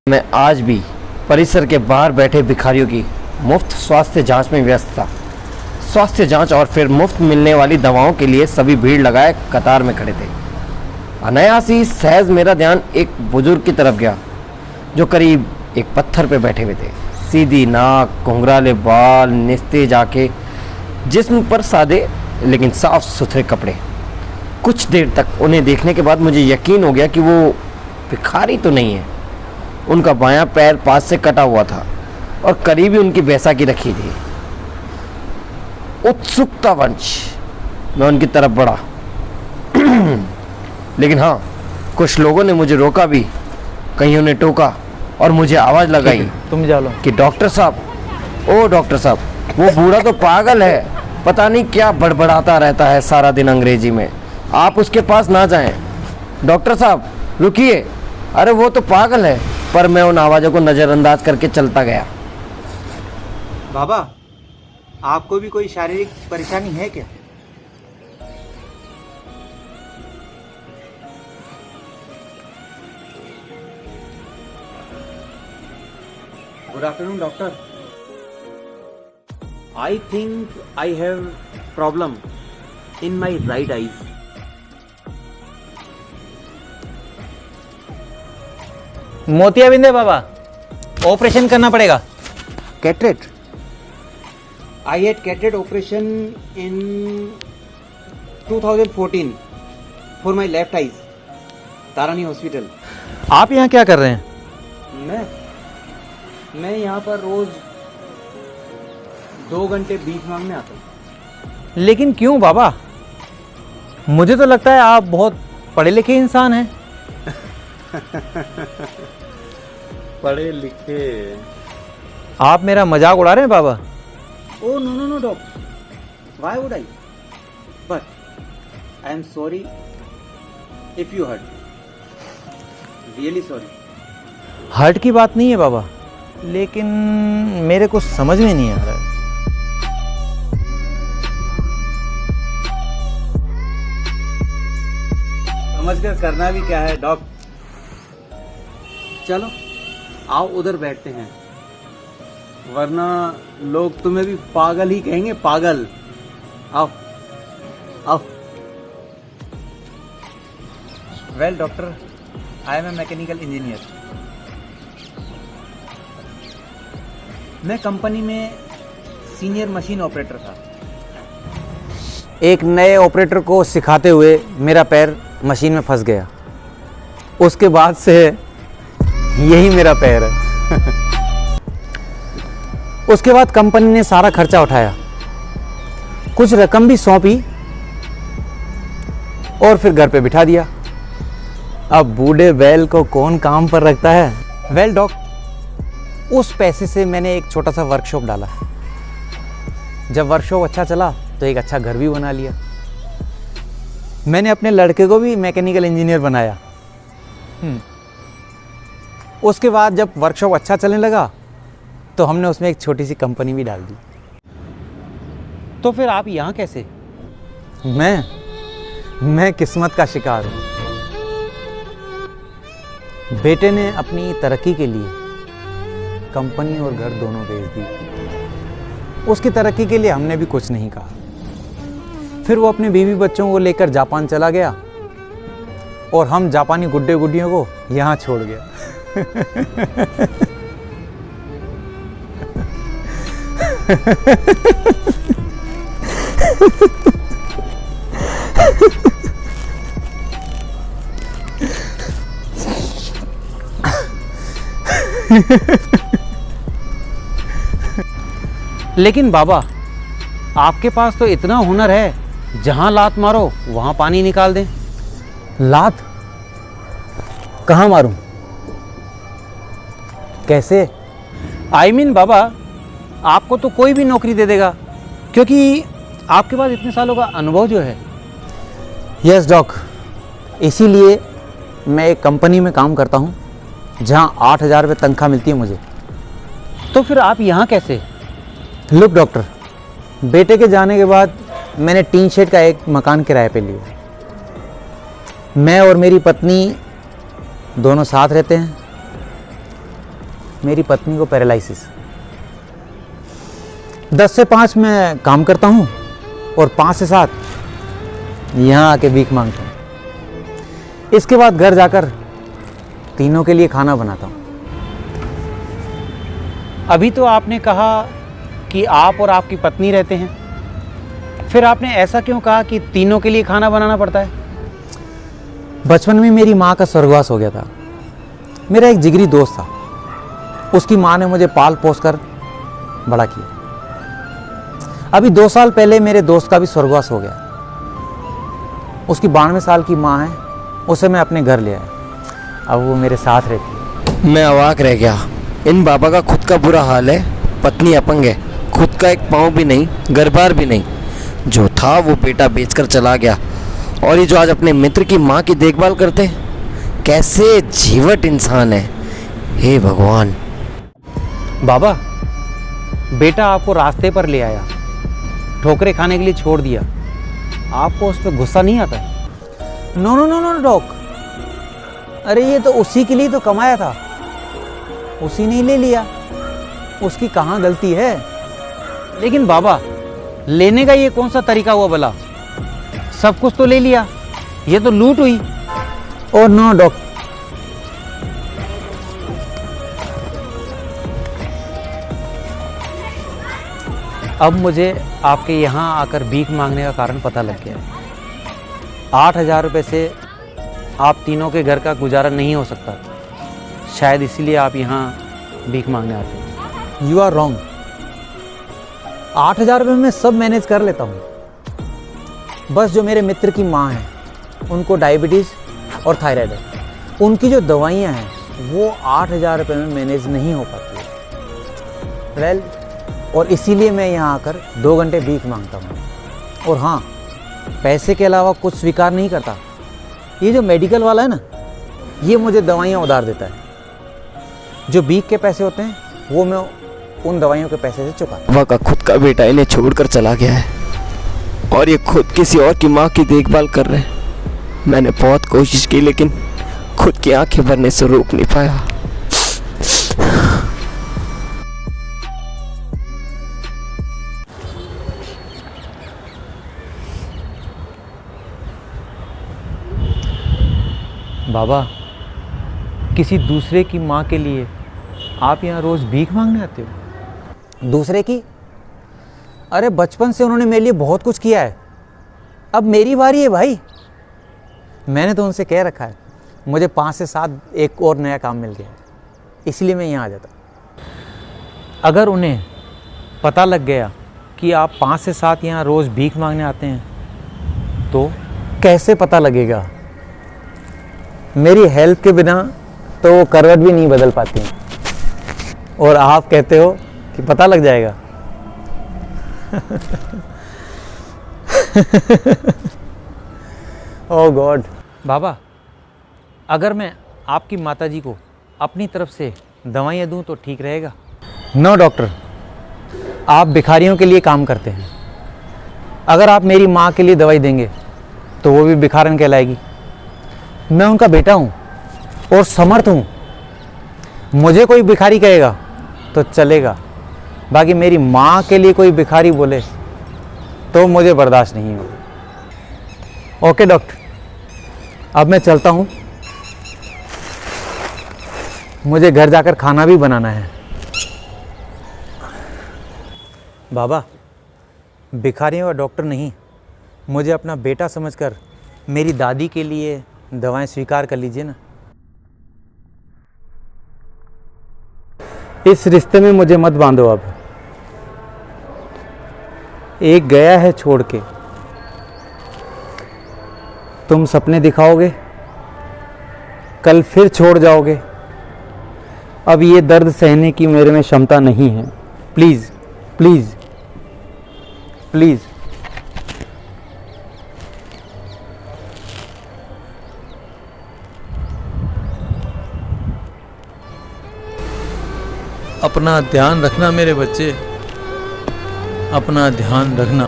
मैं आज भी परिसर के बाहर बैठे भिखारियों की मुफ्त स्वास्थ्य जांच में व्यस्त था। स्वास्थ्य जांच और फिर मुफ्त मिलने वाली दवाओं के लिए सभी भीड़ लगाए कतार में खड़े थे। अनायासी सहज मेरा ध्यान एक बुजुर्ग की तरफ गया जो करीब एक पत्थर पे बैठे हुए थे। सीधी नाक, घुंघराले बाल, निस्तेज आंखें, जिस्म पर सादे लेकिन साफ सुथरे कपड़े। कुछ देर तक उन्हें देखने के बाद मुझे यकीन हो गया कि वो भिखारी तो नहीं है। उनका बायां पैर पास से कटा हुआ था और करीब ही उनकी बैसाखी रखी थी। उत्सुकतावंश मैं उनकी तरफ बढ़ा लेकिन हाँ, कुछ लोगों ने मुझे रोका भी, कईयों ने टोका और मुझे आवाज़ लगाई, तुम जा लो कि डॉक्टर साहब, ओ डॉक्टर साहब, वो बूढ़ा तो पागल है, पता नहीं क्या बड़बड़ाता रहता है सारा दिन अंग्रेजी में, आप उसके पास ना जाएं। डॉक्टर साहब रुकिए, अरे वो तो पागल है। पर मैं उन आवाज़ों को नज़रअंदाज करके चलता गया। बाबा, आपको भी कोई शारीरिक परेशानी है क्या? Good afternoon doctor. I think I have problem in my right eyes. मोतियाबिंद है बाबा, ऑपरेशन करना पड़ेगा। Cataract. I had cataract operation in 2014 for my left eyes, Tarani hospital. आप यहाँ क्या कर रहे हैं? मैं यहाँ पर रोज 2 घंटे भीख मांगने आता हूँ। लेकिन क्यों बाबा? मुझे तो लगता है आप बहुत पढ़े लिखे इंसान हैं। पढ़े लिखे? आप मेरा मजाक उड़ा रहे हैं बाबा? Oh no doctor, why would I? But I am sorry if you hurt. Really sorry. Hurt की बात नहीं है बाबा, लेकिन मेरे को समझ में नहीं आ रहा है। समझकर करना भी क्या है डॉक्टर। चलो आओ उधर बैठते हैं, वरना लोग तुम्हें भी पागल ही कहेंगे, पागल। आओ आओ। Well doctor, I am a mechanical engineer. मैं कंपनी में सीनियर मशीन ऑपरेटर था। एक नए ऑपरेटर को सिखाते हुए मेरा पैर मशीन में फंस गया। उसके बाद से यही मेरा पैर है। उसके बाद कंपनी ने सारा खर्चा उठाया, कुछ रकम भी सौंपी और फिर घर पे बिठा दिया। अब बूढ़े बैल को कौन काम पर रखता है? वेल डॉक, उस पैसे से मैंने एक छोटा सा वर्कशॉप डाला। जब वर्कशॉप अच्छा चला तो एक अच्छा घर भी बना लिया। मैंने अपने लड़के को भी मैकेनिकल इंजीनियर बनाया। उसके बाद जब वर्कशॉप अच्छा चलने लगा तो हमने उसमें एक छोटी सी कंपनी भी डाल दी। तो फिर आप यहाँ कैसे? मैं किस्मत का शिकार हूँ। बेटे ने अपनी तरक्की के लिए कंपनी और घर दोनों बेच दी। उसकी तरक्की के लिए हमने भी कुछ नहीं कहा। फिर वो अपने बीवी बच्चों को लेकर जापान चला गया और हम जापानी गुड्डे गुड्डियों को यहाँ छोड़ गया। लेकिन बाबा, आपके पास तो इतना हुनर है, जहां लात मारो वहां पानी निकाल दें। लात? कहां मारूं? कैसे? I mean बाबा, आपको तो कोई भी नौकरी दे देगा, क्योंकि आपके पास इतने सालों का अनुभव जो है। यस डॉक, इसीलिए मैं एक कंपनी में काम करता हूँ जहाँ 8,000 रुपये तनख्वाह मिलती है मुझे। तो फिर आप यहाँ कैसे? लुक डॉक्टर, बेटे के जाने के बाद मैंने टीन शेड का एक मकान किराए पे लिया। मैं और मेरी पत्नी दोनों साथ रहते हैं। मेरी पत्नी को पैरालिसिस। 10 से 5 मैं काम करता हूँ और 5 से 7 यहाँ आके भीख मांगता हूँ। इसके बाद घर जाकर तीनों के लिए खाना बनाता हूँ। अभी तो आपने कहा कि आप और आपकी पत्नी रहते हैं, फिर आपने ऐसा क्यों कहा कि तीनों के लिए खाना बनाना पड़ता है? बचपन में मेरी माँ का स्वर्गवास हो गया था। मेरा एक जिगरी दोस्त था, उसकी माँ ने मुझे पाल पोस कर बड़ा किया। अभी 2 साल पहले मेरे दोस्त का भी स्वर्गवास हो गया। उसकी 92 साल की माँ है, उसे मैं अपने घर ले आया। अब वो मेरे साथ रहती है। मैं अवाक रह गया। इन बाबा का खुद का बुरा हाल है, पत्नी अपंग है, खुद का एक पाँव भी नहीं, घर-बार भी नहीं। जो था वो बेटा बेचकर चला गया, और ये जो आज अपने मित्र की माँ की देखभाल करते हैं, कैसे जीवट इंसान है। हे भगवान। बाबा, बेटा आपको रास्ते पर ले आया, ठोकरे खाने के लिए छोड़ दिया, आपको उस पर गुस्सा नहीं आता? No no no no doc, अरे ये तो उसी के लिए तो कमाया था, उसी ने ले लिया, उसकी कहाँ गलती है? लेकिन बाबा, लेने का ये कौन सा तरीका हुआ भला? सब कुछ तो ले लिया, ये तो लूट हुई। ओ नो डॉक, अब मुझे आपके यहाँ आकर भीख मांगने का कारण पता लग गया। 8,000 रुपये से आप तीनों के घर का गुजारा नहीं हो सकता, शायद इसीलिए आप यहाँ भीख मांगने आते हैं। You are wrong. 8,000 रुपये में सब मैनेज कर लेता हूँ। बस जो मेरे मित्र की माँ है, उनको डायबिटीज़ और थायराइड है, उनकी जो दवाइयाँ हैं वो 8,000 रुपये में मैनेज नहीं हो पाती। वेल, और इसीलिए मैं यहाँ आकर 2 घंटे भीख मांगता हूँ। और हाँ, पैसे के अलावा कुछ स्वीकार नहीं करता। ये जो मेडिकल वाला है ना, ये मुझे दवाइयाँ उधार देता है। जो भीख के पैसे होते हैं वो मैं उन दवाइयों के पैसे से चुकाता हूँ। बाबा का खुद का बेटा इन्हें छोड़कर चला गया है, और ये खुद किसी और की माँ की देखभाल कर रहे हैं। मैंने बहुत कोशिश की, लेकिन खुद की आंखें भरने से रोक नहीं पाया। बाबा, किसी दूसरे की माँ के लिए आप यहाँ रोज़ भीख मांगने आते हो? दूसरे की? अरे बचपन से उन्होंने मेरे लिए बहुत कुछ किया है, अब मेरी बारी है भाई। मैंने तो उनसे कह रखा है, मुझे 5 से 7 एक और नया काम मिल गया है, इसलिए मैं यहाँ आ जाता। अगर उन्हें पता लग गया कि आप 5 से 7 यहाँ रोज़ भीख मांगने आते हैं, तो कैसे पता लगेगा? मेरी हेल्प के बिना तो वो करवट भी नहीं बदल पाती हैं, और आप कहते हो कि पता लग जाएगा। ओह गॉड। बाबा, अगर मैं आपकी माताजी को अपनी तरफ से दवाइयाँ दूं तो ठीक रहेगा? नो डॉक्टर, आप भिखारियों के लिए काम करते हैं। अगर आप मेरी माँ के लिए दवाई देंगे तो वो भी भिखारन कहलाएगी। मैं उनका बेटा हूँ और समर्थ हूँ। मुझे कोई भिखारी कहेगा तो चलेगा, बाकी मेरी माँ के लिए कोई भिखारी बोले तो मुझे बर्दाश्त नहीं होगा। ओके डॉक्टर, अब मैं चलता हूँ, मुझे घर जाकर खाना भी बनाना है। बाबा, भिखारियों का डॉक्टर नहीं, मुझे अपना बेटा समझकर मेरी दादी के लिए दवाएं स्वीकार कर लीजिए ना। इस रिश्ते में मुझे मत बांधो। अब एक गया है छोड़ के, तुम सपने दिखाओगे, कल फिर छोड़ जाओगे। अब ये दर्द सहने की मेरे में क्षमता नहीं है। Please please please. अपना ध्यान रखना मेरे बच्चे, अपना ध्यान रखना।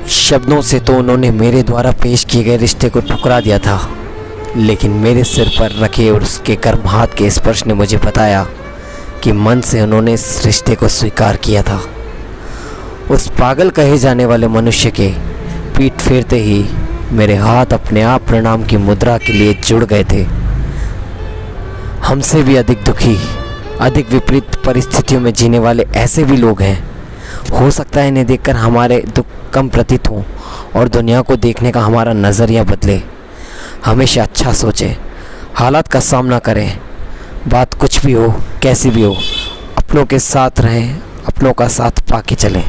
शब्दों से तो उन्होंने मेरे द्वारा पेश किए गए रिश्ते को ठुकरा दिया था, लेकिन मेरे सिर पर रखे और उसके कर्म हाथ के स्पर्श ने मुझे बताया कि मन से उन्होंने इस रिश्ते को स्वीकार किया था। उस पागल कहे जाने वाले मनुष्य के पीठ फेरते ही मेरे हाथ अपने आप प्रणाम की मुद्रा के लिए जुड़ गए थे। हमसे भी अधिक दुखी, अधिक विपरीत परिस्थितियों में जीने वाले ऐसे भी लोग हैं। हो सकता है इन्हें देखकर हमारे दुख कम प्रतीत हों और दुनिया को देखने का हमारा नज़रिया बदले। हमेशा अच्छा सोचें, हालात का सामना करें, बात कुछ भी हो, कैसी भी हो, अपनों के साथ रहें, अपनों का साथ पाके चलें।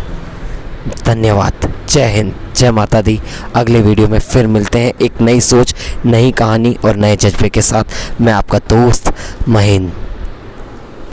धन्यवाद। जय हिंद, जय माता दी। अगले वीडियो में फिर मिलते हैं एक नई सोच, नई कहानी और नए जज्बे के साथ। मैं आपका दोस्त महीन।